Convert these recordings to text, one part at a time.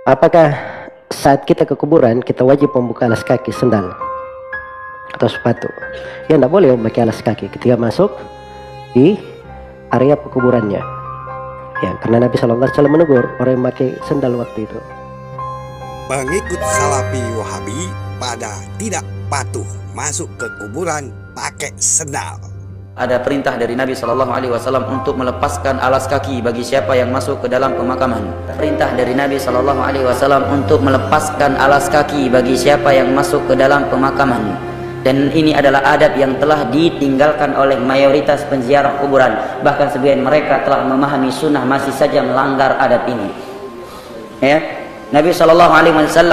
Apakah saat kita ke kuburan kita wajib membuka alas kaki sendal atau sepatu? Ya, tidak boleh memakai alas kaki ketika masuk di area pekuburannya. Ya, karena Nabi SAW menegur orang yang memakai sendal waktu itu. Pengikut Salafi Wahabi pada tidak patuh masuk ke kuburan pakai sendal. Ada perintah dari Nabi SAW untuk melepaskan alas kaki bagi siapa yang masuk ke dalam pemakaman. Perintah dari Nabi SAW untuk melepaskan alas kaki bagi siapa yang masuk ke dalam pemakaman. Dan ini adalah adab yang telah ditinggalkan oleh mayoritas penziarah kuburan. Bahkan sebagian mereka telah memahami sunnah masih saja melanggar adab ini. Ya, Nabi SAW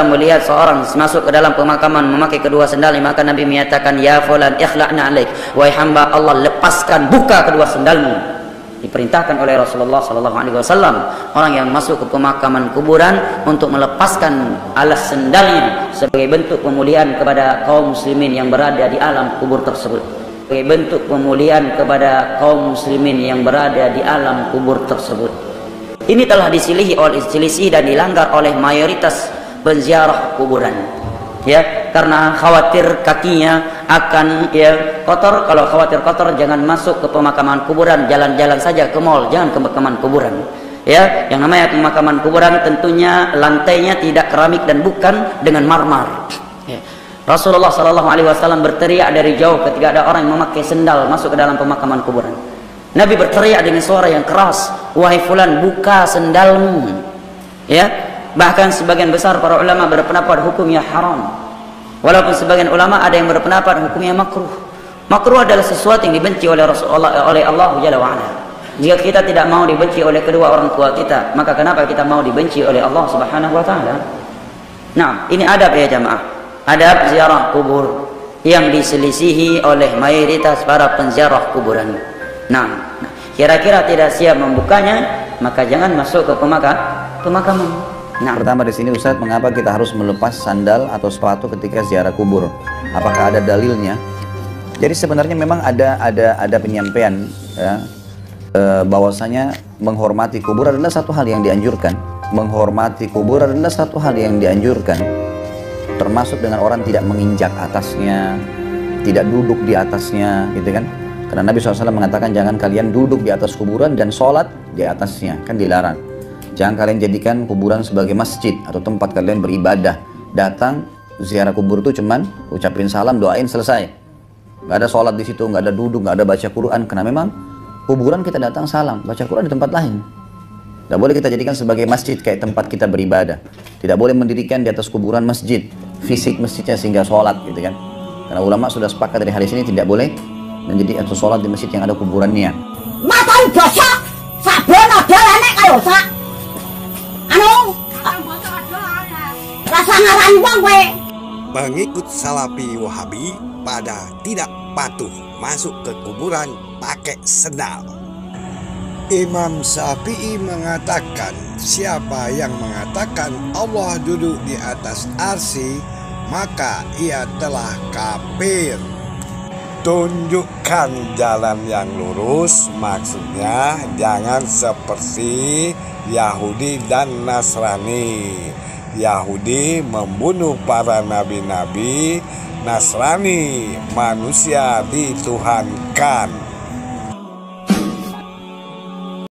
melihat seorang masuk ke dalam pemakaman memakai kedua sendalnya, maka Nabi menyatakan, ya fulan ikhla'na alaik, wahai hamba Allah, lepaskan, buka kedua sendalmu. Diperintahkan oleh Rasulullah SAW orang yang masuk ke pemakaman kuburan untuk melepaskan alas sendalnya sebagai bentuk pemulihan kepada kaum muslimin yang berada di alam kubur tersebut. Sebagai bentuk pemulihan kepada kaum muslimin yang berada di alam kubur tersebut. Ini telah diselisih dan dilanggar oleh mayoritas penziarah kuburan. Ya, karena khawatir kakinya akan kotor. Kalau khawatir kotor, jangan masuk ke pemakaman kuburan, jalan-jalan saja ke mall, jangan ke pemakaman kuburan. Ya, yang namanya pemakaman kuburan tentunya lantainya tidak keramik dan bukan dengan marmer. Ya. Rasulullah SAW berteriak dari jauh ketika ada orang yang memakai sendal masuk ke dalam pemakaman kuburan. Nabi berteriak dengan suara yang keras, wahai fulan, buka sendalmu. Ya, bahkan sebagian besar para ulama berpendapat hukumnya haram. Walaupun sebagian ulama ada yang berpendapat hukumnya makruh. Makruh adalah sesuatu yang dibenci oleh Rasulullah, oleh Allah Jalla wa Ala. Jika kita tidak mau dibenci oleh kedua orang tua kita, maka kenapa kita mau dibenci oleh Allah Subhanahu wa taala? Nah, ini adab ya jamaah. Adab ziarah kubur yang diselisihi oleh mayoritas para penziarah kuburan. Nah, kira-kira tidak siap membukanya, maka jangan masuk ke pemakaman. Nah, pertama di sini Ustadz, mengapa kita harus melepas sandal atau sepatu ketika ziarah kubur? Apakah ada dalilnya? Jadi sebenarnya memang ada penyampaian ya, bahwasanya menghormati kubur adalah satu hal yang dianjurkan. Menghormati kubur adalah satu hal yang dianjurkan. Termasuk dengan orang tidak menginjak atasnya, tidak duduk di atasnya, gitu kan? Karena Nabi SAW mengatakan jangan kalian duduk di atas kuburan dan sholat di atasnya, kan dilarang. Jangan kalian jadikan kuburan sebagai masjid atau tempat kalian beribadah. Datang ziarah kubur itu cuman ucapin salam, doain, selesai. Gak ada sholat di situ, gak ada duduk, gak ada baca Quran. Karena memang kuburan kita datang salam, baca Quran di tempat lain. Tidak boleh kita jadikan sebagai masjid kayak tempat kita beribadah. Tidak boleh mendirikan di atas kuburan masjid, fisik masjidnya sehingga sholat, gitu kan? Karena ulama sudah sepakat dari hadis ini tidak boleh menjadi atau sholat di masjid yang ada kuburannya. Mata dosa, sabun ada nenek kayo sak. Rasa ngaran wong kowe. Pengikut Salafi Wahabi pada tidak patuh masuk ke kuburan pakai sendal. Imam Syafi'i mengatakan, siapa yang mengatakan Allah duduk di atas arsy, maka ia telah kafir. Tunjukkan jalan yang lurus, maksudnya jangan seperti Yahudi dan Nasrani. Yahudi membunuh para nabi-nabi, Nasrani manusia dituhankan.